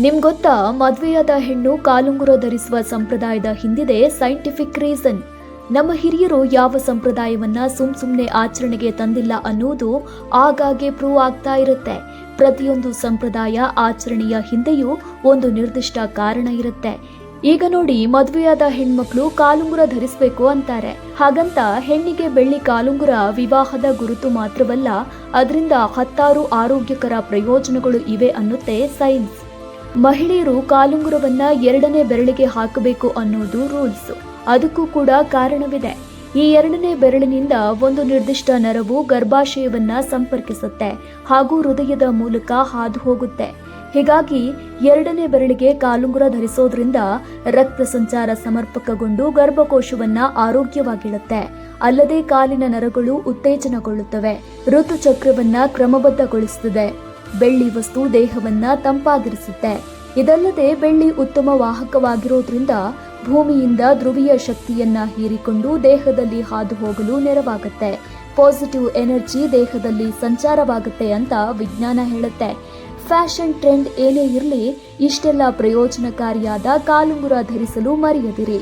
ನಿಮ್ಗೊತ್ತಾ, ಮದುವೆಯಾದ ಹೆಣ್ಣು ಕಾಲುಂಗುರ ಧರಿಸುವ ಸಂಪ್ರದಾಯದ ಹಿಂದಿದೆ ಸೈಂಟಿಫಿಕ್ ರೀಸನ್. ನಮ್ಮ ಹಿರಿಯರು ಯಾವ ಸಂಪ್ರದಾಯವನ್ನ ಸುಮ್ನೆ ಆಚರಣೆಗೆ ತಂದಿಲ್ಲ ಅನ್ನೋದು ಆಗಾಗ್ಗೆ ಪ್ರೂವ್ ಆಗ್ತಾ ಇರುತ್ತೆ. ಪ್ರತಿಯೊಂದು ಸಂಪ್ರದಾಯ ಆಚರಣೆಯ ಹಿಂದೆಯೂ ಒಂದು ನಿರ್ದಿಷ್ಟ ಕಾರಣ ಇರುತ್ತೆ. ಈಗ ನೋಡಿ, ಮದುವೆಯಾದ ಹೆಣ್ಮಕ್ಳು ಕಾಲುಂಗುರ ಧರಿಸಬೇಕು ಅಂತಾರೆ. ಹಾಗಂತ ಹೆಣ್ಣಿಗೆ ಬೆಳ್ಳಿ ಕಾಲುಂಗುರ ವಿವಾಹದ ಗುರುತು ಮಾತ್ರವಲ್ಲ, ಅದರಿಂದ 10 ಆರೋಗ್ಯಕರ ಪ್ರಯೋಜನಗಳು ಇವೆ ಅನ್ನುತ್ತೆ ಸೈನ್ಸ್. ಮಹಿಳೆಯರು ಕಾಲುಂಗುರವನ್ನ 2ನೇ ಬೆರಳಿಗೆ ಹಾಕಬೇಕು ಅನ್ನೋದು ರೂಲ್ಸ್. ಅದಕ್ಕೂ ಕೂಡ ಕಾರಣವಿದೆ. ಈ 2ನೇ ಬೆರಳಿನಿಂದ ಒಂದು ನಿರ್ದಿಷ್ಟ ನರವು ಗರ್ಭಾಶಯವನ್ನ ಸಂಪರ್ಕಿಸುತ್ತೆ ಹಾಗೂ ಹೃದಯದ ಮೂಲಕ ಹಾದು ಹೋಗುತ್ತೆ. ಹೀಗಾಗಿ 2ನೇ ಬೆರಳಿಗೆ ಕಾಲುಂಗುರ ಧರಿಸೋದ್ರಿಂದ ರಕ್ತ ಸಂಚಾರ ಸಮರ್ಪಕಗೊಂಡು ಗರ್ಭಕೋಶವನ್ನ ಆರೋಗ್ಯವಾಗಿಡುತ್ತೆ. ಅಲ್ಲದೆ ಕಾಲಿನ ನರಗಳು ಉತ್ತೇಜನಗೊಳ್ಳುತ್ತವೆ, ಋತುಚಕ್ರವನ್ನ ಕ್ರಮಬದ್ಧಗೊಳಿಸುತ್ತದೆ. ಬೆಳ್ಳಿ ವಸ್ತು ದೇಹವನ್ನ ತಂಪಾಗಿರಿಸುತ್ತೆ. ಇದಲ್ಲದೆ ಬೆಳ್ಳಿ ಉತ್ತಮ ವಾಹಕವಾಗಿರೋದ್ರಿಂದ ಭೂಮಿಯಿಂದ ಧ್ರುವೀಯ ಶಕ್ತಿಯನ್ನ ಹೀರಿಕೊಂಡು ದೇಹದಲ್ಲಿ ಹಾದು ಹೋಗಲು ನೆರವಾಗುತ್ತೆ. ಪಾಸಿಟಿವ್ ಎನರ್ಜಿ ದೇಹದಲ್ಲಿ ಸಂಚಾರವಾಗುತ್ತೆ ಅಂತ ವಿಜ್ಞಾನ ಹೇಳುತ್ತೆ. ಫ್ಯಾಷನ್ ಟ್ರೆಂಡ್ ಏನೇ ಇರಲಿ, ಇಷ್ಟೆಲ್ಲ ಪ್ರಯೋಜನಕಾರಿಯಾದ ಕಾಲುಂಗುರ ಧರಿಸಲು ಮರೆಯದಿರಿ.